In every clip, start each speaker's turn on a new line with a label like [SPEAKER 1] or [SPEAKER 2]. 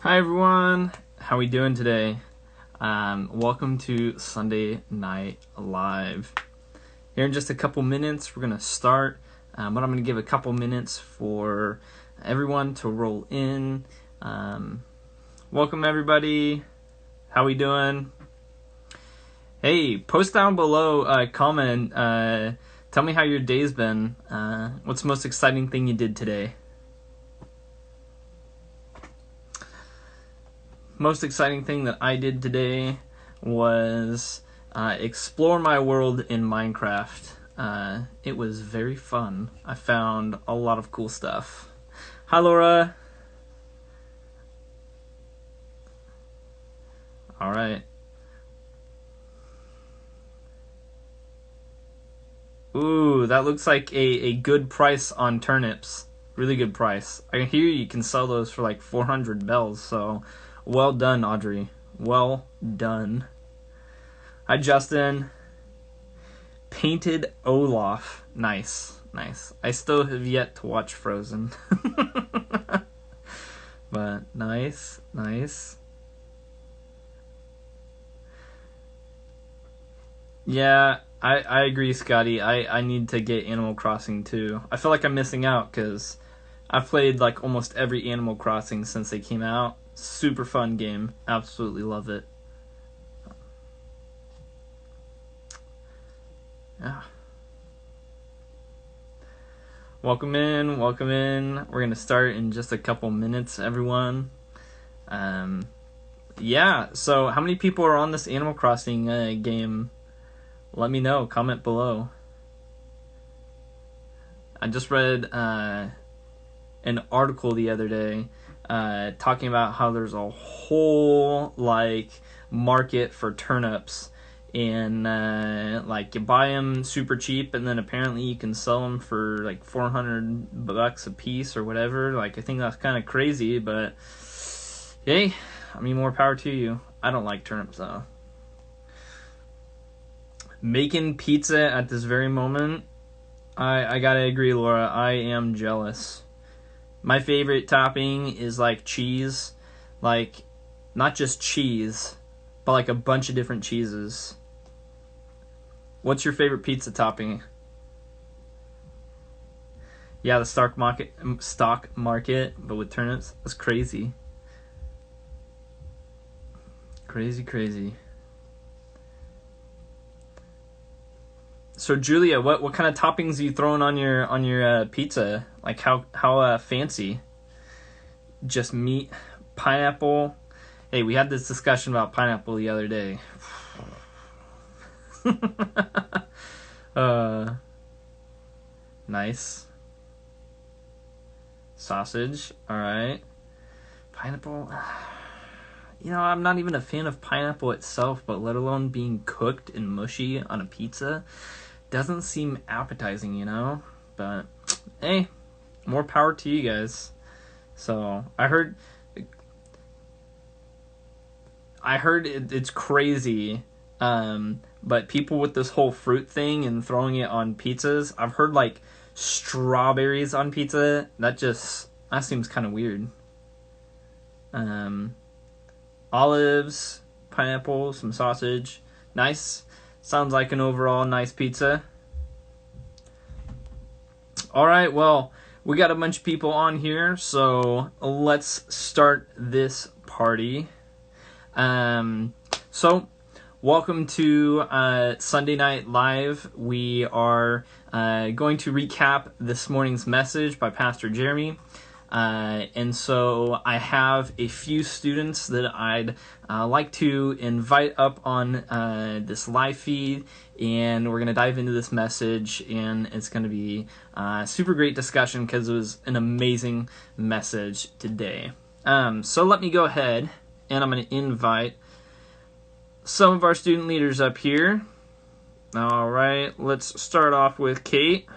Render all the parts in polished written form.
[SPEAKER 1] Hi everyone, how we doing today? Welcome to Sunday Night Live. Here in just a couple minutes, we're gonna start, but I'm gonna give a couple minutes for everyone to roll in. Welcome everybody. How we doing? Hey, post down below, comment. Tell me how your day's been. What's the most exciting thing you did today? Most exciting thing that I did today was explore my world in Minecraft. It was very fun. I found a lot of cool stuff. Hi, Laura. All right. Ooh, that looks like a good price on turnips. Really good price. I hear you can sell those for like 400 bells, so well done, Audrey. Well done. Hi, Justin. Painted Olaf. Nice, nice. I still have yet to watch Frozen. But nice, nice. Yeah, I agree, Scotty. I need to get Animal Crossing too. I feel like I'm missing out because I've played like almost every Animal Crossing since they came out. Super fun game. Absolutely love it. Yeah. Welcome in, welcome in. We're gonna start in just a couple minutes, everyone. Yeah, so how many people are on this Animal Crossing game? Let me know. Comment below. I just read an article the other day talking about how there's a whole like market for turnips, and like you buy them super cheap, and then apparently you can sell them for like $400 a piece or whatever. Like I think that's kind of crazy, but hey, I mean, more power to you. I don't like turnips though. Making pizza at this very moment, I gotta agree, Laura. I am jealous. My favorite topping is like cheese, like not just cheese, but like a bunch of different cheeses. What's your favorite pizza topping? Yeah, the stock market, but with turnips. That's crazy. Crazy, crazy. So Julia, what kind of toppings are you throwing on your pizza? Like how fancy? Just meat, pineapple. Hey, we had this discussion about pineapple the other day. uh, nice. Sausage. All right. Pineapple. You know, I'm not even a fan of pineapple itself, but let alone being cooked and mushy on a pizza doesn't seem appetizing, you know? But hey, more power to you guys. So, it's crazy. But people with this whole fruit thing and throwing it on pizzas, I've heard like strawberries on pizza. That seems kind of weird. Um, Olives, pineapple, some sausage. Nice. Sounds like an overall nice pizza. All right, well, we got a bunch of people on here, so let's start this party. So welcome to Sunday Night Live. We are going to recap this morning's message by Pastor Jeremy. And so I have a few students that I'd like to invite up on this live feed, and we're going to dive into this message, and it's going to be a super great discussion because it was an amazing message today. So let me go ahead, and I'm going to invite some of our student leaders up here. All right, let's start off with Kate.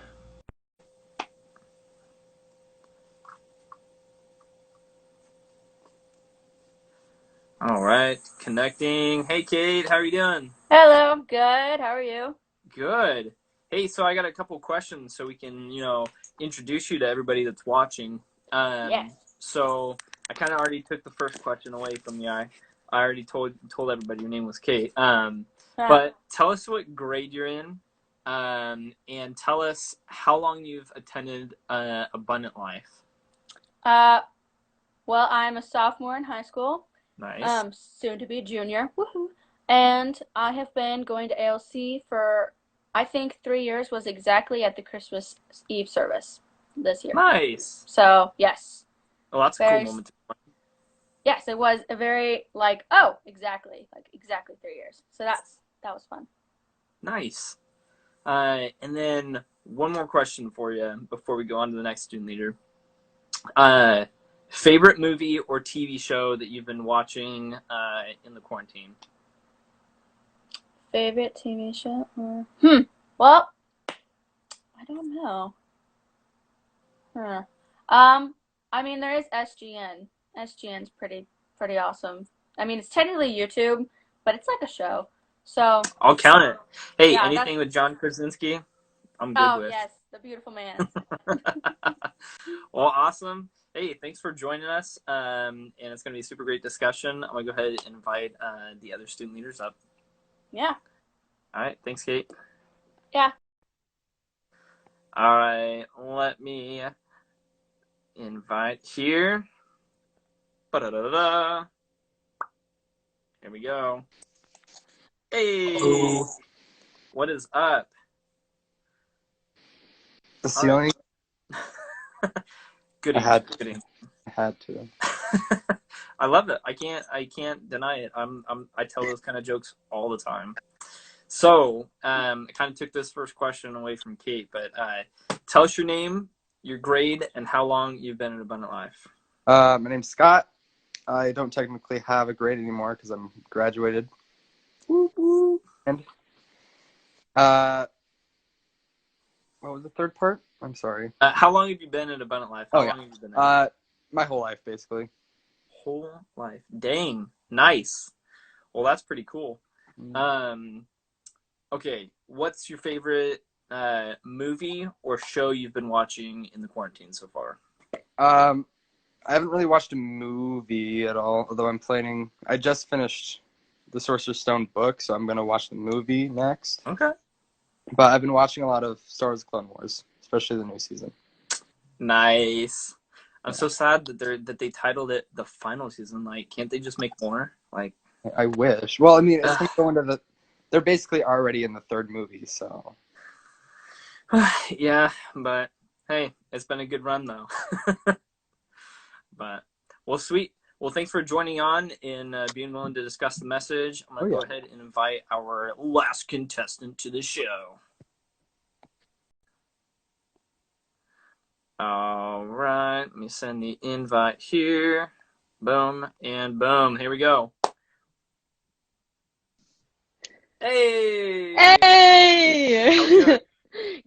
[SPEAKER 1] All right, connecting. Hey, Kate, how are you doing?
[SPEAKER 2] Hello, I'm good. How are you?
[SPEAKER 1] Good. Hey, so I got a couple questions so we can, introduce you to everybody that's watching.
[SPEAKER 2] Yes.
[SPEAKER 1] So I kind of already took the first question away from you. I already told everybody your name was Kate. But tell us what grade you're in, and tell us how long you've attended Abundant Life.
[SPEAKER 2] Well, I'm a sophomore in high school.
[SPEAKER 1] Nice.
[SPEAKER 2] Soon to be a junior. Woohoo! And I have been going to ALC for, I think, 3 years was exactly at the Christmas Eve service this year.
[SPEAKER 1] Nice.
[SPEAKER 2] So, yes.
[SPEAKER 1] Well, that's a cool moment.
[SPEAKER 2] Yes, it was a very, exactly 3 years. So that was fun.
[SPEAKER 1] Nice. And then one more question for you before we go on to the next student leader. Favorite movie or TV show that you've been watching in the quarantine?
[SPEAKER 2] Favorite TV show? Well, I don't know. I mean, there is SGN. SGN's pretty awesome. I mean, it's technically YouTube, but it's like a show. So
[SPEAKER 1] I'll count it. Hey, yeah, anything with John Krasinski, I'm good with.
[SPEAKER 2] Oh, yes, the beautiful man.
[SPEAKER 1] Well, awesome. Hey, thanks for joining us. And it's going to be a super great discussion. I'm going to go ahead and invite the other student leaders up.
[SPEAKER 2] Yeah.
[SPEAKER 1] All right. Thanks, Kate.
[SPEAKER 2] Yeah.
[SPEAKER 1] All right. Let me invite here. Ba-da-da-da-da. Here we go. Hey.
[SPEAKER 3] Hello.
[SPEAKER 1] What is up?
[SPEAKER 3] The ceiling.
[SPEAKER 1] Good.
[SPEAKER 3] I had to.
[SPEAKER 1] I love it. I can't deny it. I tell those kind of jokes all the time. So, I kind of took this first question away from Kate, but tell us your name, your grade, and how long you've been in Abundant Life.
[SPEAKER 3] My name's Scott. I don't technically have a grade anymore because I'm graduated.
[SPEAKER 1] Woo woo.
[SPEAKER 3] And what was the third part? I'm sorry.
[SPEAKER 1] How long have you been in Abundant Life? How long have you been there?
[SPEAKER 3] My whole life, basically.
[SPEAKER 1] Whole life. Dang. Nice. Well, that's pretty cool. Okay. What's your favorite movie or show you've been watching in the quarantine so far?
[SPEAKER 3] I haven't really watched a movie at all, although I just finished the Sorcerer's Stone book, so I'm going to watch the movie next.
[SPEAKER 1] Okay.
[SPEAKER 3] But I've been watching a lot of Star Wars Clone Wars, especially the new season.
[SPEAKER 1] Nice. I'm so sad that they titled it the final season. Like, can't they just make more? Like,
[SPEAKER 3] I wish. Well, I mean, it's going to go into they're basically already in the third movie, so.
[SPEAKER 1] Yeah, but hey, it's been a good run though. But, well, sweet. Well, thanks for joining on and being willing to discuss the message. I'm going to go ahead and invite our last contestant to the show. All right. Let me send the invite here. Boom and boom. Here we go. Hey!
[SPEAKER 4] Hey!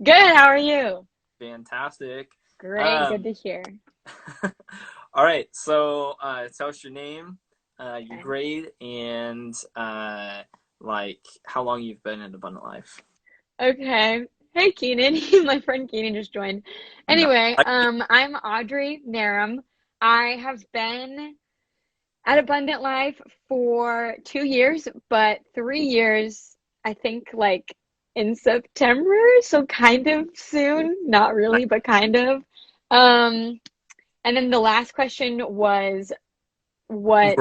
[SPEAKER 4] Good. How are you?
[SPEAKER 1] Fantastic.
[SPEAKER 4] Great. Good to hear.
[SPEAKER 1] All right, so tell us your name, your grade, and like how long you've been in Abundant Life.
[SPEAKER 4] Okay. Hey, Keenan. My friend Keenan just joined. Anyway, I'm Audrey Narum. I have been at Abundant Life for 2 years, but 3 years, I think, like in September, so kind of soon. Not really, but kind of. And then the last question was what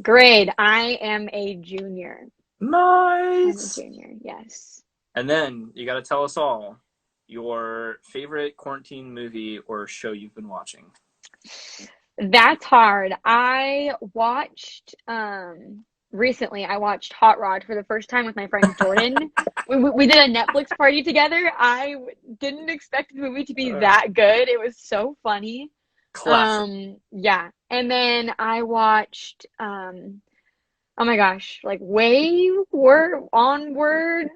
[SPEAKER 4] grade? I am a junior.
[SPEAKER 1] Nice.
[SPEAKER 4] I'm a junior, yes.
[SPEAKER 1] And then you got to tell us all your favorite quarantine movie or show you've been watching.
[SPEAKER 4] That's hard. I watched recently. I watched Hot Rod for the first time with my friend Jordan. we did a Netflix party together. I didn't expect the movie to be that good. It was so funny.
[SPEAKER 1] Classic.
[SPEAKER 4] Yeah. And then I watched oh my gosh, like Onward.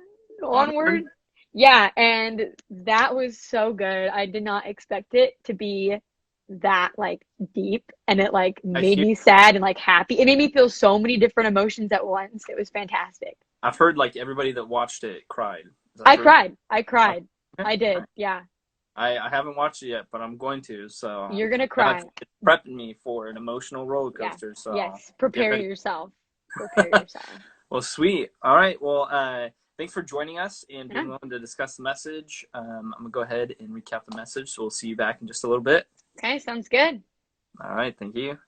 [SPEAKER 4] Yeah, and that was so good. I did not expect it to be that like deep, and it like made me sad and like happy. It made me feel so many different emotions at once. It was fantastic.
[SPEAKER 1] I've heard like everybody that watched it cried.
[SPEAKER 4] I cried. I did. Yeah.
[SPEAKER 1] I haven't watched it yet, but I'm going to. So
[SPEAKER 4] You're gonna cry.
[SPEAKER 1] it's prepping me for an emotional roller
[SPEAKER 4] Yeah.
[SPEAKER 1] coaster. So
[SPEAKER 4] Yes.
[SPEAKER 1] get
[SPEAKER 4] Prepare
[SPEAKER 1] ready.
[SPEAKER 4] yourself. Prepare yourself.
[SPEAKER 1] Well, sweet. All right. Well, thanks for joining us and
[SPEAKER 4] Yeah.
[SPEAKER 1] being willing to discuss the message. I'm gonna go ahead and recap the message. So we'll see you back in just a little bit.
[SPEAKER 4] Okay, sounds good.
[SPEAKER 1] All right. Thank you.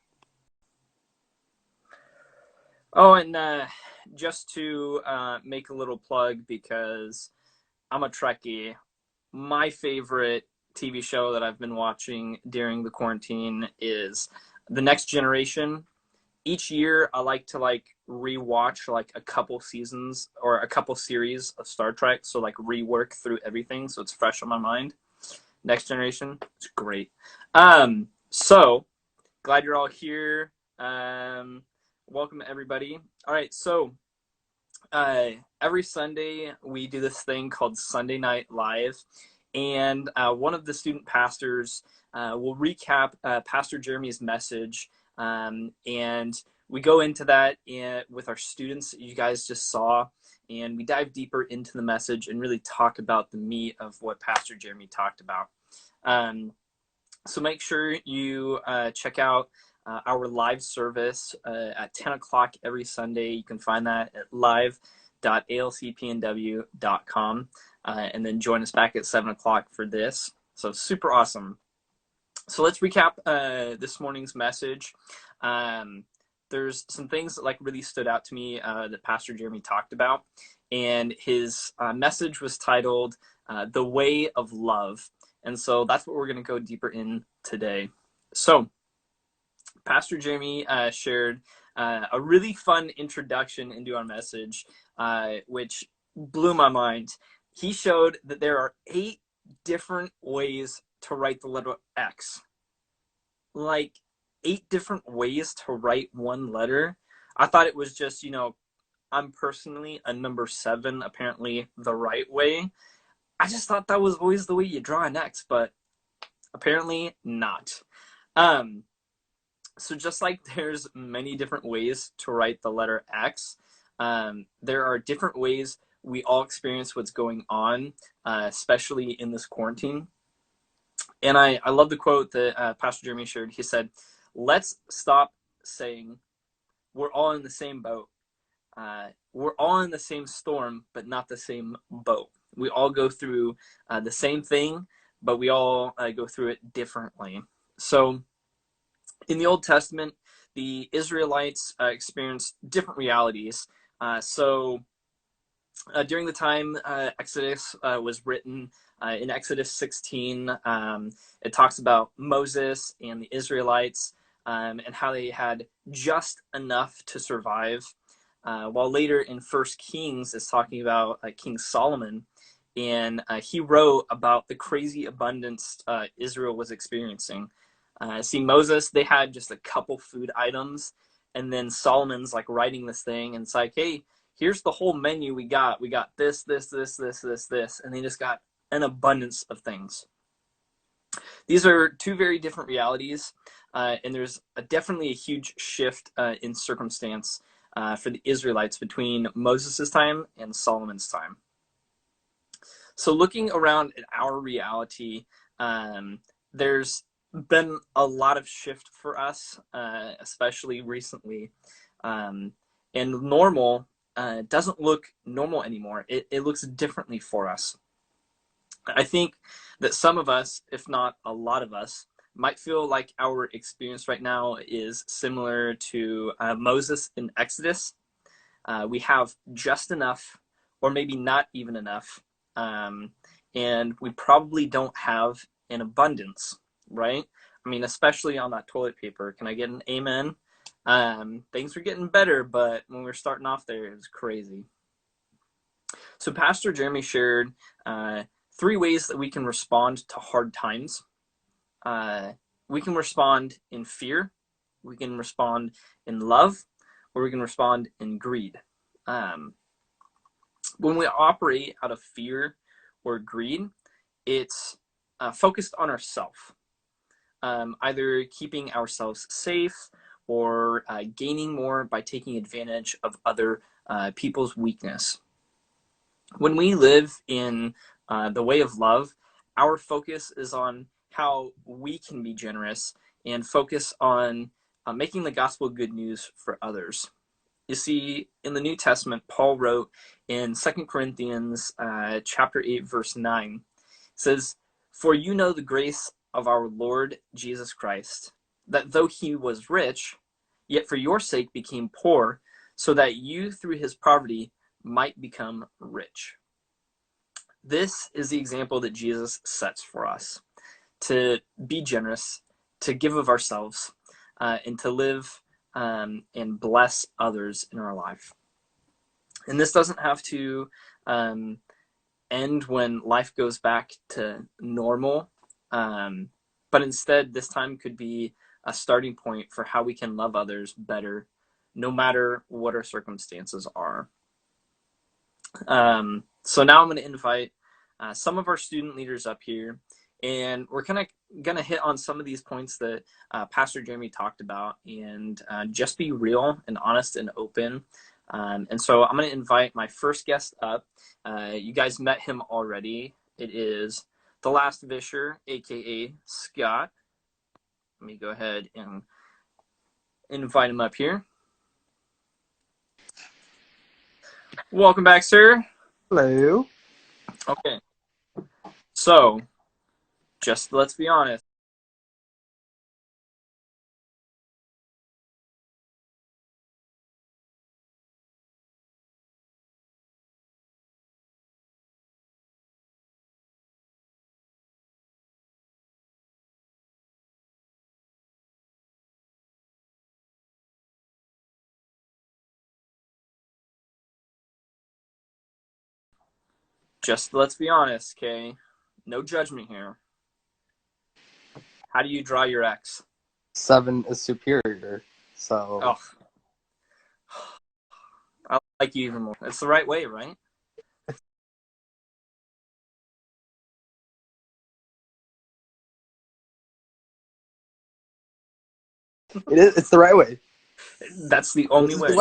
[SPEAKER 1] Oh, and just to make a little plug, because I'm a Trekkie, my favorite TV show that I've been watching during the quarantine is The Next Generation. Each year I like to rewatch like a couple seasons or a couple series of Star Trek, so like rework through everything so it's fresh on my mind. Next Generation, it's great. So glad you're all here. Welcome everybody. All right, so every Sunday we do this thing called Sunday Night Live, and one of the student pastors will recap Pastor Jeremy's message, and we go into that with our students you guys just saw, and we dive deeper into the message and really talk about the meat of what Pastor Jeremy talked about. So make sure you check out our live service at 10 o'clock every Sunday. You can find that at live.alcpnw.com, and then join us back at 7 o'clock for this. So super awesome. So let's recap this morning's message. There's some things that like really stood out to me that Pastor Jeremy talked about, and his message was titled The Way of Love. And so that's what we're going to go deeper in today. So Pastor Jeremy shared a really fun introduction into our message, which blew my mind. He showed that there are 8 different ways to write the letter X. Like 8 different ways to write one letter. I thought it was just, I'm personally a number 7, apparently the right way. I just thought that was always the way you draw an X, but apparently not. So just like there's many different ways to write the letter X, there are different ways we all experience what's going on, especially in this quarantine. And I love the quote that Pastor Jeremy shared. He said, let's stop saying we're all in the same boat. We're all in the same storm, but not the same boat. We all go through the same thing, but we all go through it differently. So in the Old Testament, the Israelites experienced different realities. So during the time Exodus was written, in Exodus 16, it talks about Moses and the Israelites and how they had just enough to survive. While later in First Kings is talking about King Solomon, and he wrote about the crazy abundance Israel was experiencing. See, Moses, they had just a couple food items, and then Solomon's like writing this thing, and it's like, hey, here's the whole menu we got. We got this, and they just got an abundance of things. These are 2 very different realities, and there's definitely a huge shift in circumstance for the Israelites between Moses' time and Solomon's time. So looking around at our reality, there's been a lot of shift for us, especially recently. And normal doesn't look normal anymore. It looks differently for us. I think that some of us, if not a lot of us, might feel like our experience right now is similar to Moses in Exodus. We have just enough, or maybe not even enough, and we probably don't have an abundance, right? I mean, especially on that toilet paper. Can I get an amen? Things were getting better, but when we were starting off there, it was crazy. So Pastor Jeremy shared 3 ways that we can respond to hard times. We can respond in fear, we can respond in love, or we can respond in greed. When we operate out of fear or greed, it's focused on ourselves, either keeping ourselves safe or gaining more by taking advantage of other people's weakness. When we live in the way of love, our focus is on how we can be generous and focus on making the gospel good news for others. You see, in the New Testament, Paul wrote in 2 Corinthians chapter 8, verse 9, says, "For you know the grace of our Lord Jesus Christ, that though he was rich, yet for your sake became poor, so that you through his poverty might become rich." This is the example that Jesus sets for us, to be generous, to give of ourselves, and to live and bless others in our life. And this doesn't have to end when life goes back to normal, but instead this time could be a starting point for how we can love others better, no matter what our circumstances are. So now I'm going to invite some of our student leaders up here, and we're kind of going to hit on some of these points that Pastor Jeremy talked about, and just be real and honest and open. And so I'm going to invite my first guest up. You guys met him already. It is the last Vischer, aka Scott. Let me go ahead and invite him up here. Welcome back, sir.
[SPEAKER 3] Hello.
[SPEAKER 1] Okay. So, just let's be honest. Just let's be honest, okay? No judgment here. How do you draw your X?
[SPEAKER 3] 7 is superior, so...
[SPEAKER 1] Oh. I like you even more. It's the right way, right?
[SPEAKER 3] It's the right way.
[SPEAKER 1] That's the only
[SPEAKER 3] This
[SPEAKER 1] way.
[SPEAKER 3] is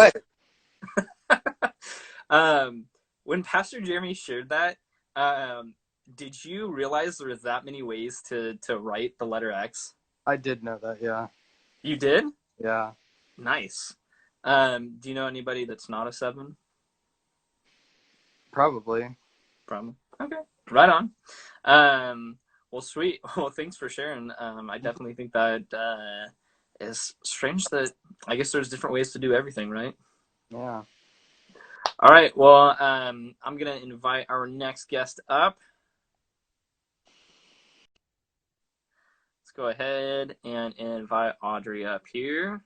[SPEAKER 3] the way.
[SPEAKER 1] When Pastor Jeremy shared that, did you realize there was that many ways to write the letter X?
[SPEAKER 3] I did know that, yeah.
[SPEAKER 1] You did?
[SPEAKER 3] Yeah.
[SPEAKER 1] Nice. Do you know anybody that's not a 7?
[SPEAKER 3] Probably.
[SPEAKER 1] Okay. Right on. Well, sweet. Well, thanks for sharing. I definitely think that is strange that I guess there's different ways to do everything, right?
[SPEAKER 3] Yeah.
[SPEAKER 1] All right. Well, I'm going to invite our next guest up. Let's go ahead and invite Audrey up here.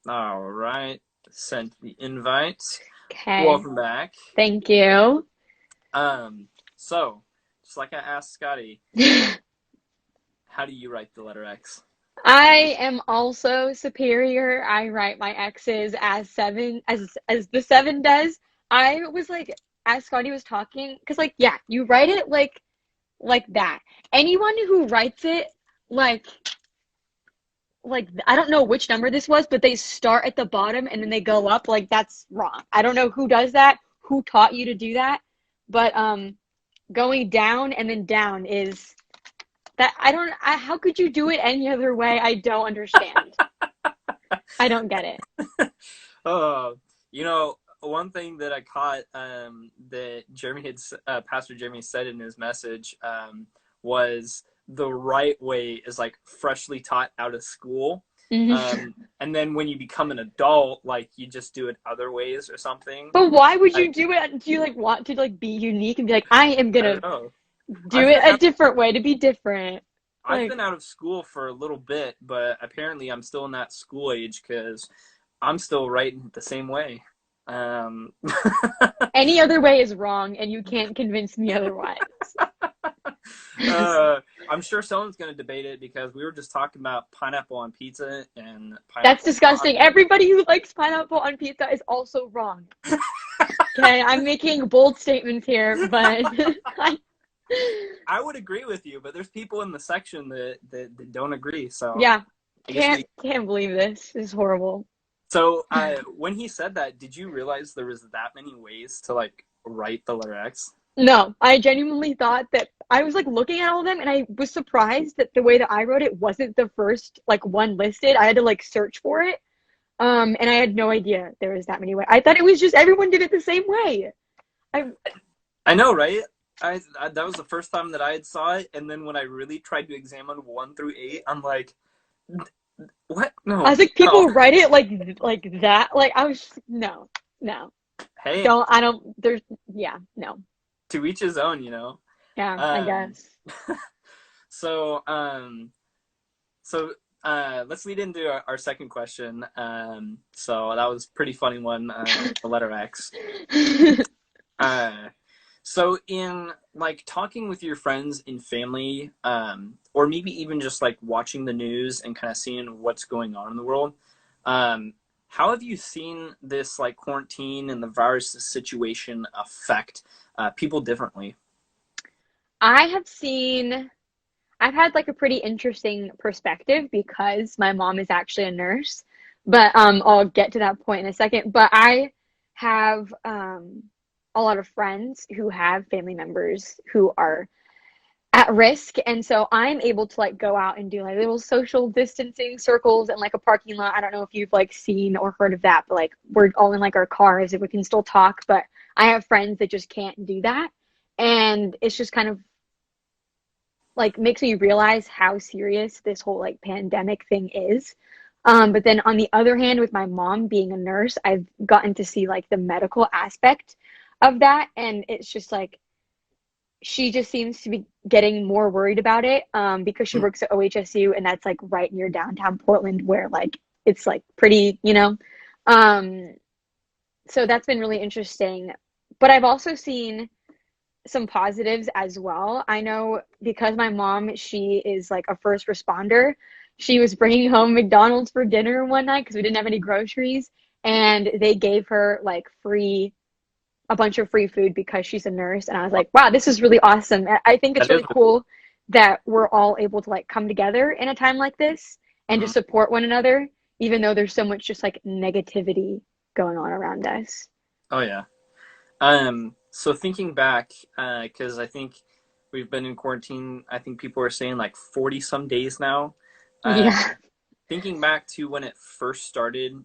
[SPEAKER 1] All right. Sent the invites.
[SPEAKER 4] Okay.
[SPEAKER 1] Welcome back.
[SPEAKER 4] Thank you.
[SPEAKER 1] So, just like I asked Scotty, how do you write the letter X?
[SPEAKER 4] I am also superior. I write my X's as 7, as the 7 does. I was like, as Scotty was talking, because like, yeah, you write it like that. Anyone who writes it like I don't know which number this was, but they start at the bottom and then they go up, like that's wrong. I don't know who does that, who taught you to do that, but going down and then down is that how could you do it any other way? I don't understand. I don't get it.
[SPEAKER 1] You know, one thing that I caught that Pastor Jeremy said in his message was the right way is like freshly taught out of school.
[SPEAKER 4] Mm-hmm.
[SPEAKER 1] And then when you become an adult, like you just do it other ways or something.
[SPEAKER 4] But why would you do it? Do you like want to like be unique and be like, I am gonna do it a different way to be different?
[SPEAKER 1] I've been out of school for a little bit, but apparently I'm still in that school age because I'm still writing it the same way.
[SPEAKER 4] Any other way is wrong, and you can't convince me otherwise.
[SPEAKER 1] I'm sure someone's going to debate it because we were just talking about pineapple on pizza and pineapple.
[SPEAKER 4] That's disgusting. Everybody who likes pineapple on pizza is also wrong. Okay, I'm making bold statements here, but
[SPEAKER 1] I would agree with you, but there's people in the section that don't agree. So
[SPEAKER 4] yeah, can't believe this. This is horrible.
[SPEAKER 1] So, when he said that, did you realize there was that many ways to like write the letter X?
[SPEAKER 4] No, I genuinely thought that I was like looking at all of them and I was surprised that the way that I wrote it wasn't the first like one listed. I had to like search for it. And I had no idea there was that many ways. I thought it was just everyone did it the same way. I
[SPEAKER 1] I know, right? I that was the first time that I had saw it, and then when I really tried to examine 1 through 8, I'm like, what?
[SPEAKER 4] I
[SPEAKER 1] No,
[SPEAKER 4] was like,
[SPEAKER 1] no.
[SPEAKER 4] people write it like that. Like I was just, no, no.
[SPEAKER 1] Hey,
[SPEAKER 4] Don't I don't there's yeah, no.
[SPEAKER 1] to each his own, you know.
[SPEAKER 4] Yeah, I
[SPEAKER 1] Um,
[SPEAKER 4] guess.
[SPEAKER 1] so so let's lead into our second question. So that was a pretty funny one, the letter X. Uh, so in like talking with your friends and family, or maybe even just like watching the news and kind of seeing what's going on in the world, um, how have you seen this like quarantine and the virus situation affect people differently?
[SPEAKER 4] I have seen I've had like a pretty interesting perspective because my mom is actually a nurse, but I'll get to that point in a second. But I have a lot of friends who have family members who are at risk, and so I'm able to like go out and do like little social distancing circles in like a parking lot. I don't know if you've like seen or heard of that, but like we're all in like our cars and we can still talk, but I have friends that just can't do that. And it's just kind of like makes me realize how serious this whole like pandemic thing is. But then on the other hand, with my mom being a nurse, I've gotten to see like the medical aspect of that, and it's just like she just seems to be getting more worried about it because she works at OHSU, and that's like right near downtown Portland, where like it's like pretty, you know. Um, so that's been really interesting. But I've also seen some positives as well. I know because my mom, she is like a first responder. She was bringing home McDonald's for dinner one night because we didn't have any groceries, and they gave her like a bunch of free food because she's a nurse. And I was like, wow, this is really awesome. I think it's
[SPEAKER 1] That is,
[SPEAKER 4] really cool that we're all able to like come together in a time like this and to
[SPEAKER 1] mhm.
[SPEAKER 4] support one another, even though there's so much just like negativity going on around us.
[SPEAKER 1] Oh yeah. So thinking back, because I think we've been in quarantine, I think people are saying like 40 some days now. Uh,
[SPEAKER 4] Yeah.
[SPEAKER 1] Thinking back to when it first started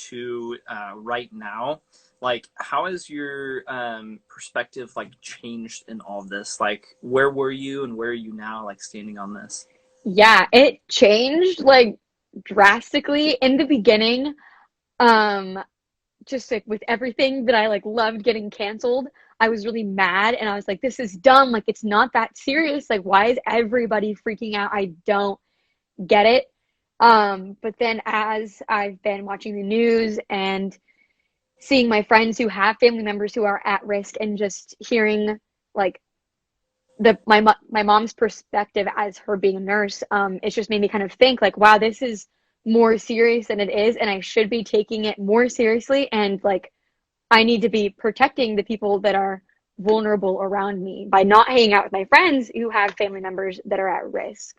[SPEAKER 1] to right now, like how has your perspective like changed in all of this? Like where were you and where are you now, like standing on this?
[SPEAKER 4] Yeah, it changed like drastically in the beginning. Um, just like with everything that I like loved getting canceled, I was really mad and I was like, this is dumb. Like it's not that serious. Like why is everybody freaking out? I don't get it. But then as I've been watching the news and seeing my friends who have family members who are at risk and just hearing like my mom's perspective as her being a nurse, it's just made me kind of think like, wow, this is more serious than it is, and I should be taking it more seriously, and like I need to be protecting the people that are vulnerable around me by not hanging out with my friends who have family members that are at risk.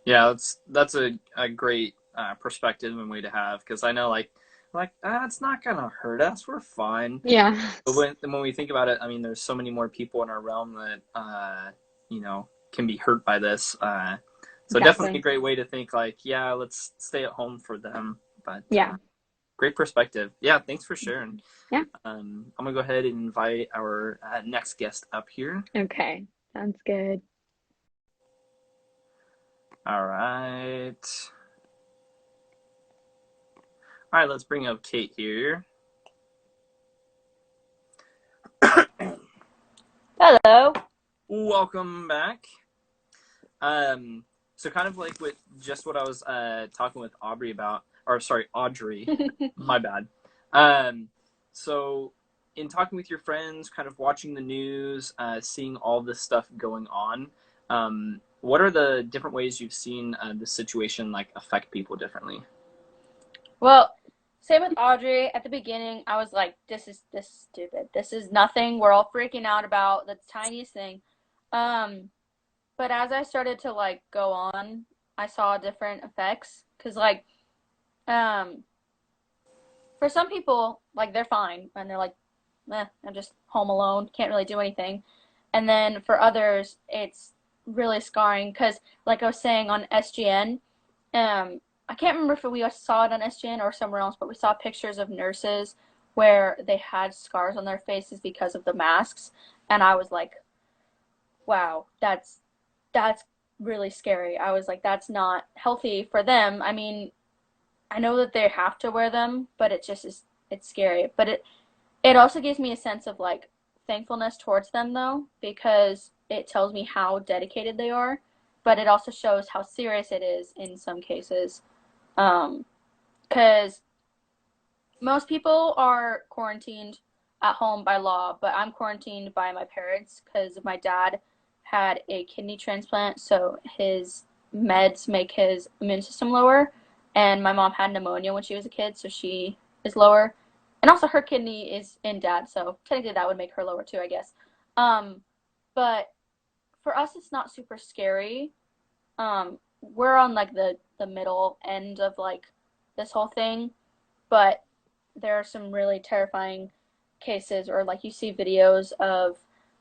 [SPEAKER 1] Yeah, that's a great perspective and way to have because I know it's not gonna hurt us. We're fine.
[SPEAKER 4] Yeah,
[SPEAKER 1] But when we think about it, I mean, there's so many more people in our realm that you know can be hurt by this. So definitely a
[SPEAKER 4] exactly.
[SPEAKER 1] great way to think. Like, yeah, let's stay at home for them. But
[SPEAKER 4] Yeah,
[SPEAKER 1] great perspective. Yeah, thanks for sharing.
[SPEAKER 4] yeah.
[SPEAKER 1] I'm gonna go ahead and invite our next guest up here.
[SPEAKER 4] Okay, sounds good.
[SPEAKER 1] All right. All right, let's bring up Kate here.
[SPEAKER 2] Hello.
[SPEAKER 1] Welcome back. So kind of like with just what I was talking with Aubrey about, or sorry, Audrey, my bad. Um, so in talking with your friends, kind of watching the news, seeing all this stuff going on, what are the different ways you've seen the situation like affect people differently?
[SPEAKER 2] Well, same with Audrey. At the beginning, I was like, this is stupid. This is nothing. We're all freaking out about the tiniest thing. Um, but as I started to like go on, I saw different effects. Cause like Um, for some people, like they're fine and they're like, I'm just home alone, can't really do anything. And then for others, it's really scarring because, like I was saying on SGN, I can't remember if we saw it on SGN or somewhere else, but we saw pictures of nurses where they had scars on their faces because of the masks, and I was like, wow, that's really scary. I was like, that's not healthy for them. I mean, I know that they have to wear them, but it just is it's scary. But it also gives me a sense of like thankfulness towards them though, because it tells me how dedicated they are, but it also shows how serious it is in some cases. Um, because most people are quarantined at home by law, but I'm quarantined by my parents because my dad had a kidney transplant, so his meds make his immune system lower. And my mom had pneumonia when she was a kid, so she is lower. And also, her kidney is in dad, so technically that would make her lower too, I guess. Um, but for us, it's not super scary. We're on like the middle end of like this whole thing, but there are some really terrifying cases, or like you see videos of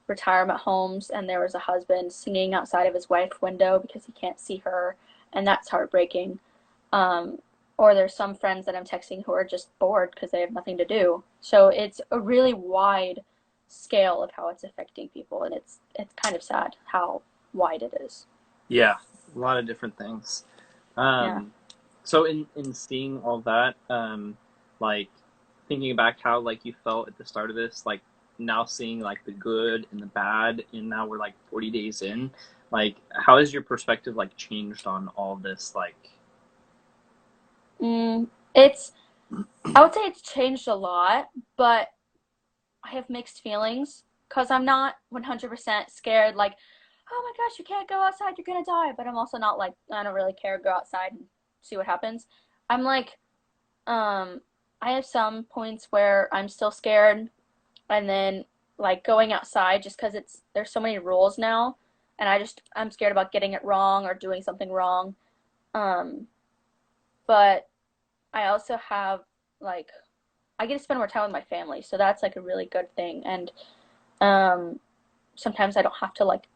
[SPEAKER 2] retirement homes and there was a husband singing outside of his wife's window because he can't see her, and that's heartbreaking. um, or there's some friends that I'm texting who are just bored because they have nothing to do, so it's a really wide scale of how it's affecting people, and it's kind of sad how wide it is.
[SPEAKER 1] Yeah, a lot of different things.
[SPEAKER 2] Yeah.
[SPEAKER 1] Um, so in seeing all that, like thinking back how like you felt at the start of this, like now seeing like the good and the bad, and now we're like 40 days in, like how has your perspective like changed on all this? Like,
[SPEAKER 2] It's I would say it's changed a lot, but I have mixed feelings because I'm not 100% scared, like, oh my gosh, you can't go outside, you're gonna die. But I'm also not like, I don't really care, go outside and see what happens. I'm like, um, I have some points where I'm still scared, and then like going outside just because there's so many rules now, and I'm scared about getting it wrong or doing something wrong. Um, but I also have like, I get to spend more time with my family, so that's like a really good thing. And um, sometimes I don't have to like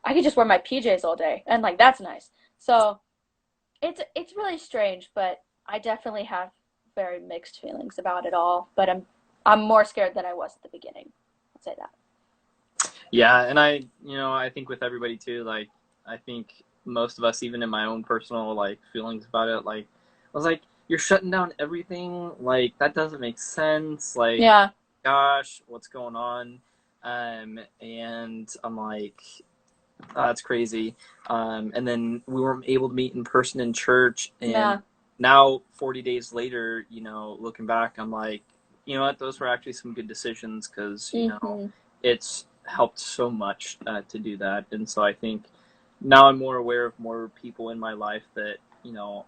[SPEAKER 2] I could just wear my PJs all day and like that's nice. So it's really strange, but I definitely have very mixed feelings about it all. But I'm more scared than I was at the beginning. I'll say that.
[SPEAKER 1] yeah, and I think with everybody too, like I think most of us, even in my own personal like feelings about it, like I was like, you're shutting down everything, like that doesn't make sense, like
[SPEAKER 2] Yeah.
[SPEAKER 1] gosh, what's going on? And I'm like, oh, that's crazy. And then we weren't able to meet in person in church, and
[SPEAKER 2] Yeah.
[SPEAKER 1] now 40 days later, looking back, I'm like, you know what, those were actually some good decisions because
[SPEAKER 2] Mhm.
[SPEAKER 1] it's helped so much to do that. And so I think now I'm more aware of more people in my life that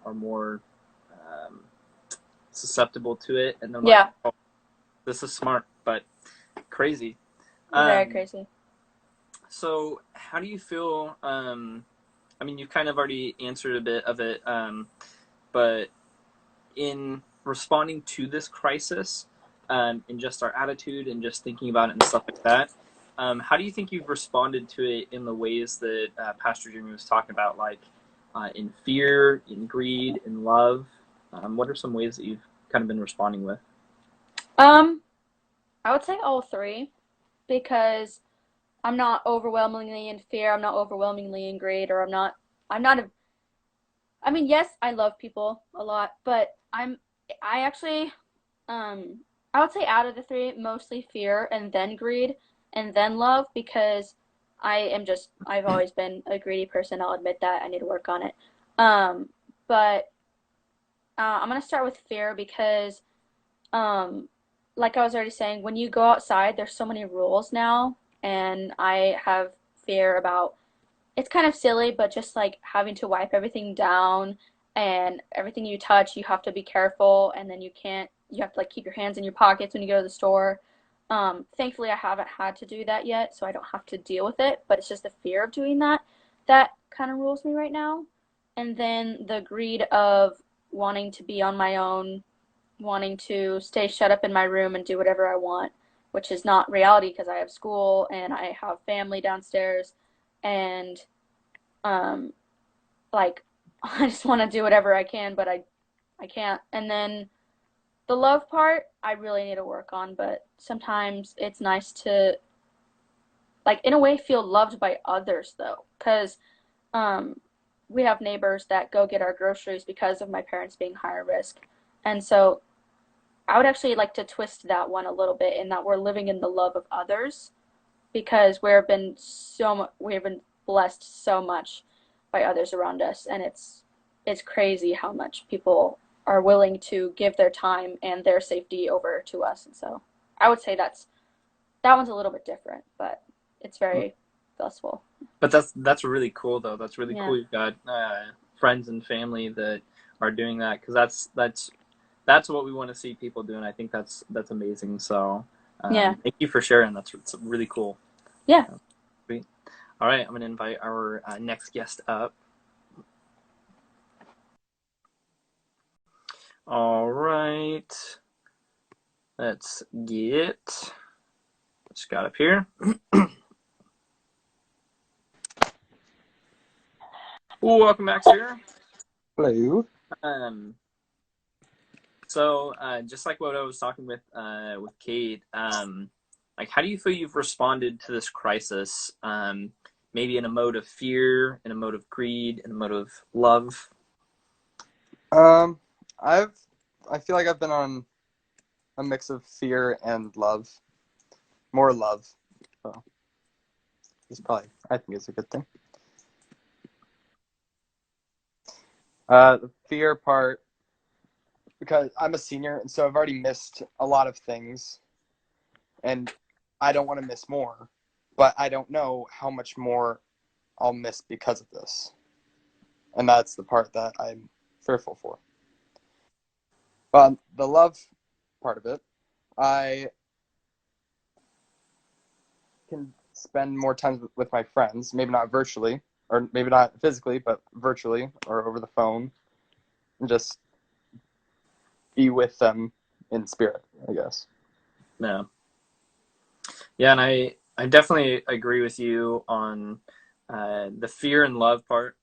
[SPEAKER 1] are more um, susceptible to it, and they're like,
[SPEAKER 2] Yeah.
[SPEAKER 1] oh, this is smart, but crazy.
[SPEAKER 2] Very
[SPEAKER 1] Um,
[SPEAKER 2] crazy.
[SPEAKER 1] so how do you feel? I mean, you've kind of already answered a bit of it, but in responding to this crisis, in just our attitude and just thinking about it and stuff like that, how do you think you've responded to it in the ways that Pastor Jimmy was talking about, like in fear, in greed, in love? What are some ways that you've kind of been responding with?
[SPEAKER 2] Um, I would say all three because I'm not overwhelmingly in fear. I'm not overwhelmingly in greed, or I'm not a I mean, yes, I love people a lot, but I actually, I would say out of the three, mostly fear and then greed and then love because I've always been a greedy person. I'll admit that. I need to work on it. Um, but I'm gonna start with fear because, um, like I was already saying, when you go outside, there's so many rules now, and I have fear about it's kind of silly, but just like having to wipe everything down and everything you touch, you have to be careful, and then you have to like keep your hands in your pockets when you go to the store. Thankfully, I haven't had to do that yet, so I don't have to deal with it, but it's just the fear of doing that that kind of rules me right now. And then the greed of wanting to be on my own, wanting to stay shut up in my room and do whatever I want, which is not reality because I have school and I have family downstairs, and um, like I just want to do whatever I can, but I can't. And then the love part, I really need to work on, but sometimes it's nice to, like, in a way, feel loved by others, though, because um, we have neighbors that go get our groceries because of my parents being higher risk. And so I would actually like to twist that one a little bit in that we're living in the love of others because we've been blessed so much by others around us, and it's crazy how much people are willing to give their time and their safety over to us. And so I would say that one's a little bit different, but it's very blissful.
[SPEAKER 1] But that's really cool though. That's really
[SPEAKER 2] Yeah.
[SPEAKER 1] cool. You've got friends and family that are doing that because that's what we want to see people doing. I think that's amazing. So
[SPEAKER 2] Yeah.
[SPEAKER 1] thank you for sharing. It's really cool.
[SPEAKER 2] Yeah.
[SPEAKER 1] Sweet. All right, I'm gonna invite our next guest up. All right, let's get Scott up here. Welcome back, sir.
[SPEAKER 3] Hello.
[SPEAKER 1] So just like what I was talking with Kate, like how do you feel you've responded to this crisis? Maybe in a mode of fear, in a mode of greed, in a mode of love.
[SPEAKER 3] I feel like I've been on a mix of fear and love, more love. So I think it's a good thing. The fear part, because I'm a senior, and so I've already missed a lot of things, and I don't want to miss more, but I don't know how much more I'll miss because of this. And that's the part that I'm fearful for. But the love part of it, I can spend more time with my friends, maybe not virtually, or maybe not physically, but virtually or over the phone, and just be with them in spirit, I guess.
[SPEAKER 1] Yeah. Yeah, and I definitely agree with you on the fear and love part.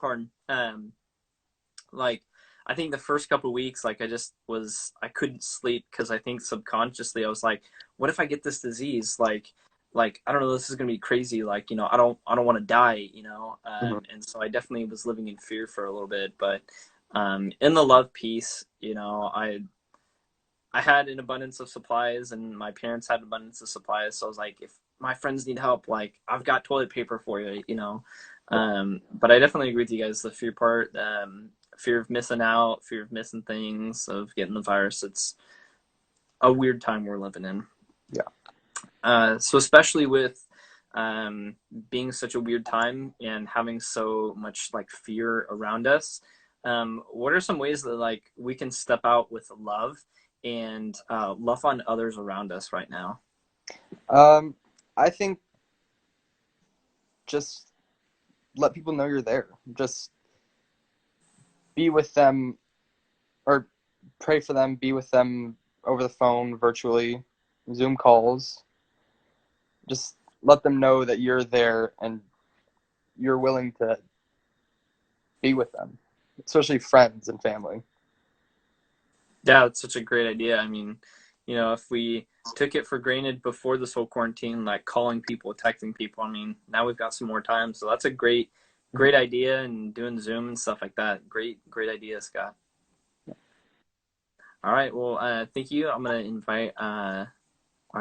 [SPEAKER 1] Pardon. Like I think the first couple of weeks, like I couldn't sleep because I think subconsciously I was like, what if I get this disease? Like I don't know, this is gonna be crazy. Like I don't want to die. And so I definitely was living in fear for a little bit. But in the love piece, I had an abundance of supplies, and my parents had an abundance of supplies. So I was like, if my friends need help, like I've got toilet paper for you. But I definitely agree with you guys. The fear part, fear of missing out, fear of missing things, of getting the virus. It's a weird time we're living in.
[SPEAKER 3] Yeah.
[SPEAKER 1] So especially with being such a weird time and having so much like fear around us, what are some ways that like we can step out with love and love on others around us right now?
[SPEAKER 3] I think just let people know you're there. Just be with them, or pray for them, be with them over the phone, virtually, Zoom calls. Just let them know that you're there and you're willing to be with them, especially friends and family.
[SPEAKER 1] Yeah, that's such a great idea. I mean, if we took it for granted before this whole quarantine, like calling people, texting people, I mean, now we've got some more time. So that's a great idea, and doing Zoom and stuff like that. Great idea, Scott. All right. Well, thank you. I'm going to invite our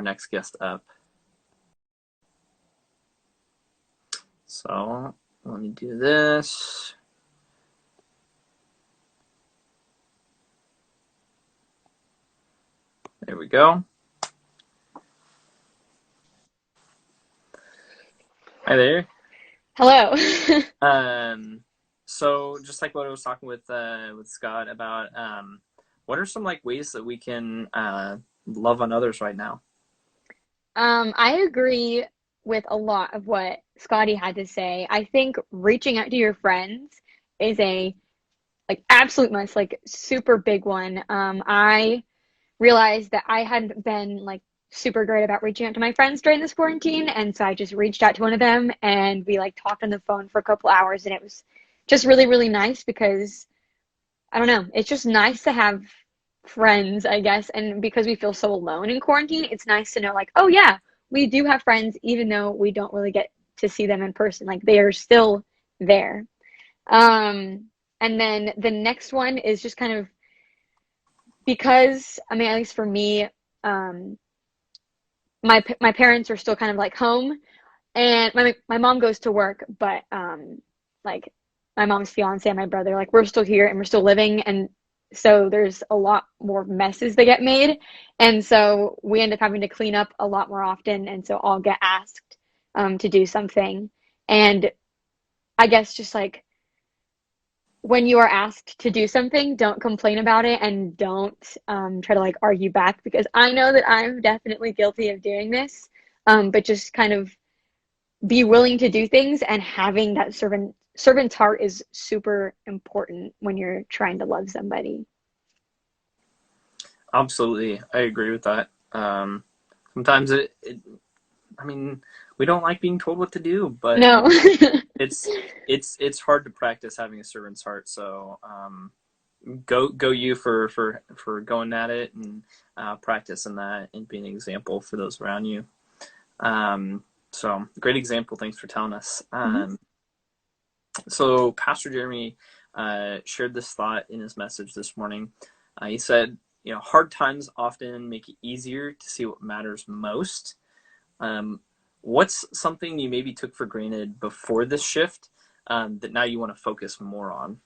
[SPEAKER 1] next guest up. So let me do this. There we go. Hi there.
[SPEAKER 4] Hello.
[SPEAKER 1] So just like what I was talking with Scott about, what are some like ways that we can love on others right now?
[SPEAKER 4] I agree with a lot of what Scotty had to say. I think reaching out to your friends is a like absolute must, like super big one. I realized that I hadn't been like super great about reaching out to my friends during this quarantine, and so I just reached out to one of them, and we like talked on the phone for a couple hours, and it was just really, really nice because I don't know, it's just nice to have friends, I guess, and because we feel so alone in quarantine, it's nice to know like, oh yeah, we do have friends, even though we don't really get to see them in person. Like they are still there. And then the next one is just kind of because, I mean, at least for me, um, my parents are still kind of like home, and my mom goes to work, but like my mom's fiance and my brother, like we're still here and we're still living, and so there's a lot more messes that get made, and so we end up having to clean up a lot more often, and so I'll get asked to do something, and I guess just like when you are asked to do something, don't complain about it and don't try to like argue back because I know that I'm definitely guilty of doing this. But just kind of be willing to do things and having that servant's heart is super important when you're trying to love somebody.
[SPEAKER 1] Absolutely, I agree with that. Sometimes I mean, we don't like being told what to do, but
[SPEAKER 4] No.
[SPEAKER 1] it's it's hard to practice having a servant's heart. So go you for going at it and practicing that and being an example for those around you. So great example. Thanks for telling us. So Pastor Jeremy shared this thought in his message this morning. He said, hard times often make it easier to see what matters most. What's something you maybe took for granted before this shift that now you want to focus more on?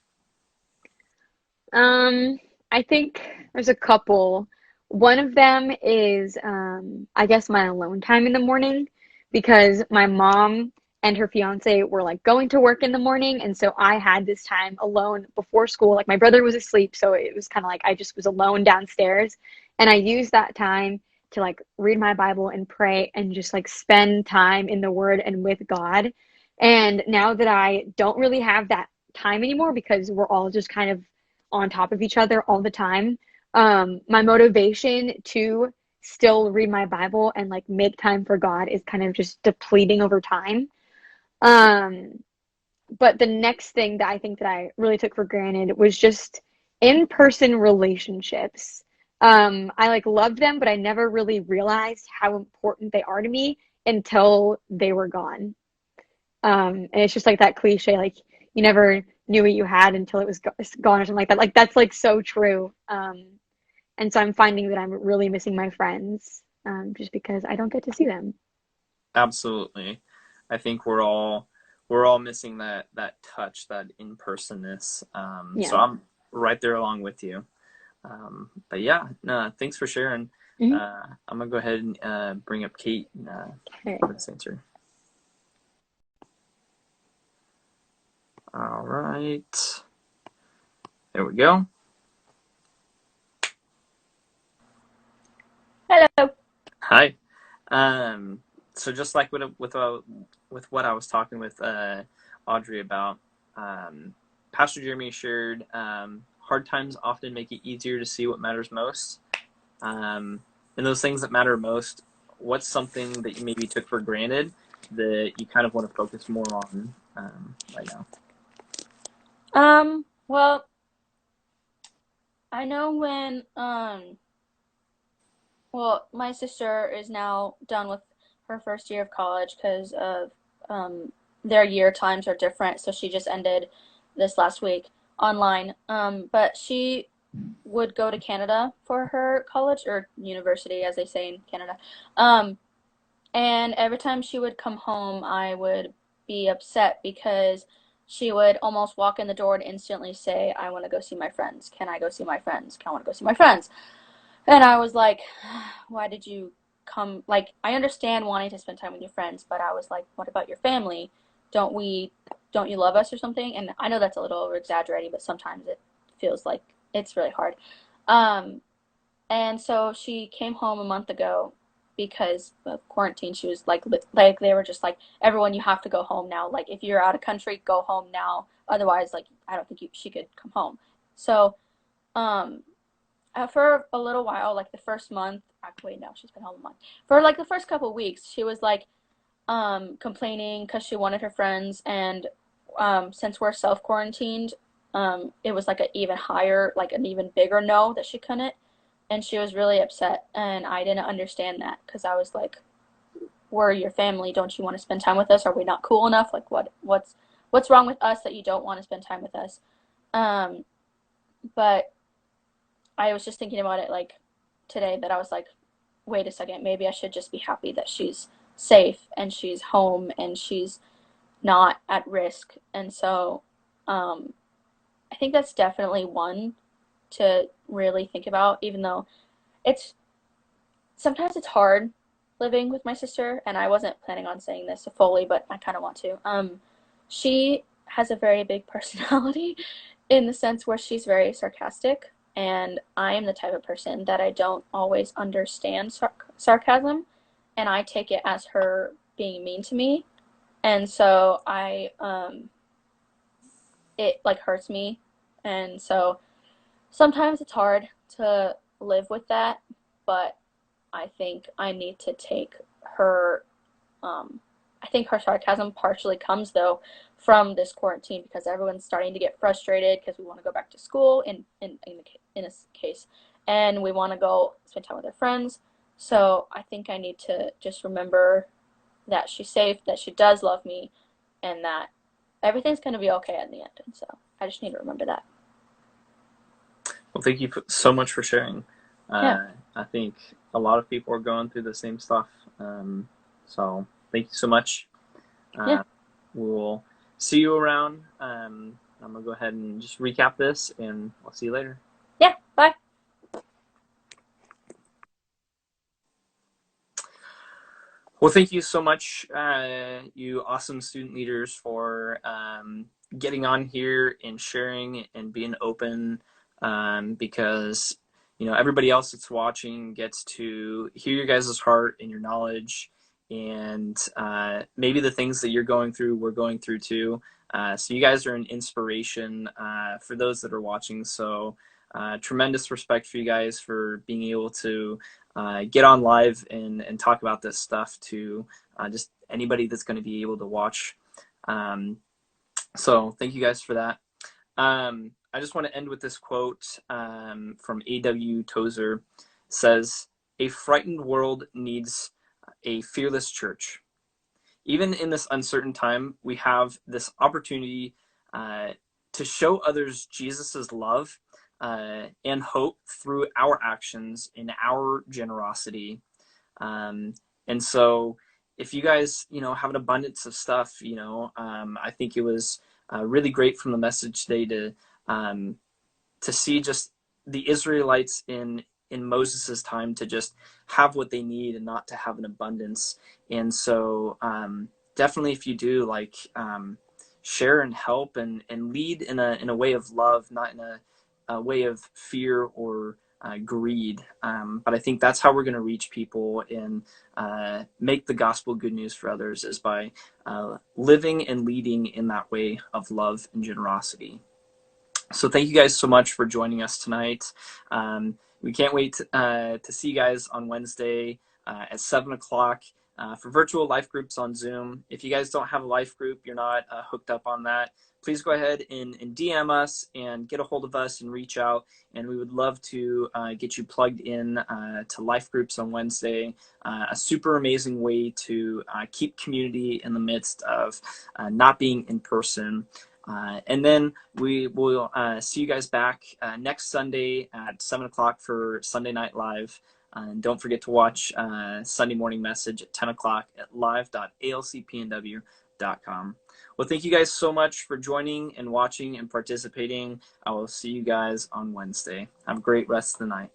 [SPEAKER 4] I think there's a couple. One of them is, I guess my alone time in the morning because my mom and her fiance were like going to work in the morning. And so I had this time alone before school. Like my brother was asleep. So it was kind of like I just was alone downstairs. And I used that time to like read my Bible and pray and just like spend time in the Word and with God. And now that I don't really have that time anymore because we're all just kind of on top of each other all the time. My motivation to still read my Bible and like make time for God is kind of just depleting over time. Um, but the next thing that I think that I really took for granted was just in-person relationships. I like loved them, but I never really realized how important they are to me until they were gone. And it's just like that cliche, like you never knew what you had until it was gone or something like that. Like that's like so true. And so I'm finding that I'm really missing my friends just because I don't get to see them.
[SPEAKER 1] Absolutely. I think we're all missing that touch, that in-personness. So
[SPEAKER 4] Yeah.
[SPEAKER 1] I'm right there along with you. But yeah, no, thanks for sharing.
[SPEAKER 4] Mhm.
[SPEAKER 1] I'm gonna go ahead and bring up Kate
[SPEAKER 4] Okay.
[SPEAKER 1] for this answer. All right, there we go.
[SPEAKER 2] Hello.
[SPEAKER 1] Hi. So just like with what I was talking with Audrey about, Pastor Jeremy shared hard times often make it easier to see what matters most. And those things that matter most, what's something that you maybe took for granted that you kind of want to focus more on right now?
[SPEAKER 2] Well, I know when well, my sister is now done with her first year of college because of their year times are different, so she just ended this last week online. But she would go to Canada for her college or university, as they say in Canada. Um, and every time she would come home, I would be upset because she would almost walk in the door and instantly say, I want to go see my friends. Can I go see my friends? I want to go see my friends. And I was like, why did you come? Like, I understand wanting to spend time with your friends, but I was like, what about your family? Don't we, don't you love us or something? And I know that's a little over exaggerating, but sometimes it feels like it's really hard. Um, and so she came home a month ago because of quarantine. She was like they were just like, everyone, you have to go home now. Like if you're out of country, go home now. Otherwise, like I don't think she could come home. So, um, for a little while, like the first month, actually, no, she's been home a month. For like the first couple of weeks, she was like, complaining because she wanted her friends, and since we're self quarantined, it was like an even higher, like an even bigger no that she couldn't, and she was really upset, and I didn't understand that because I was like, we're your family, don't you want to spend time with us? Are we not cool enough? Like what's wrong with us that you don't want to spend time with us? Um, but I was just thinking about it like today, that I was like, wait a second, maybe I should just be happy that she's safe and she's home and she's not at risk. And so um, I think that's definitely one to really think about, even though it's sometimes it's hard living with my sister, and I wasn't planning on saying this fully, but I kind of want to. She has a very big personality in the sense where she's very sarcastic, and I am the type of person that I don't always understand sarcasm, and I take it as her being mean to me, and so it like hurts me, and so sometimes it's hard to live with that, but I think I need to take her. Um, I think her sarcasm partially comes though from this quarantine because everyone's starting to get frustrated because we want to go back to school in a case, and we want to go spend time with our friends. So I think I need to just remember that she's safe, that she does love me, and that everything's going to be okay in the end. And so I just need to remember that.
[SPEAKER 1] Well, thank you so much for sharing.
[SPEAKER 2] Yeah.
[SPEAKER 1] I think a lot of people are going through the same stuff. So thank you so much.
[SPEAKER 2] Yeah.
[SPEAKER 1] We'll see you around. I'm going to go ahead and just recap this, and I'll see you later.
[SPEAKER 2] Yeah. Bye.
[SPEAKER 1] Well, thank you so much, you awesome student leaders, for getting on here and sharing and being open, because everybody else that's watching gets to hear your guys' heart and your knowledge, and maybe the things that you're going through, we're going through too. So you guys are an inspiration for those that are watching. So tremendous respect for you guys for being able to get on live and talk about this stuff to just anybody that's going to be able to watch. So thank you guys for that. I just want to end with this quote from A.W. Tozer. It says, "A frightened world needs a fearless church. Even in this uncertain time, we have this opportunity to show others Jesus's love and hope through our actions and our generosity." And so if you guys, have an abundance of stuff, I think it was really great from the message today to see just the Israelites in Moses's time to just have what they need and not to have an abundance. And so definitely, if you do, like, share and help and lead in a way of love, not in a way of fear or greed. But I think that's how we're going to reach people and make the gospel good news for others, is by living and leading in that way of love and generosity. So thank you guys so much for joining us tonight. We can't wait to see you guys on Wednesday at 7 o'clock for virtual life groups on Zoom. If you guys don't have a life group, you're not hooked up on that, please go ahead and DM us and get a hold of us and reach out. And we would love to get you plugged in to life groups on Wednesday. A super amazing way to keep community in the midst of not being in person. And then we will see you guys back next Sunday at 7 o'clock for Sunday Night Live. And don't forget to watch Sunday Morning Message at 10 o'clock at live.alcpnw.com. Well, thank you guys so much for joining and watching and participating. I will see you guys on Wednesday. Have a great rest of the night.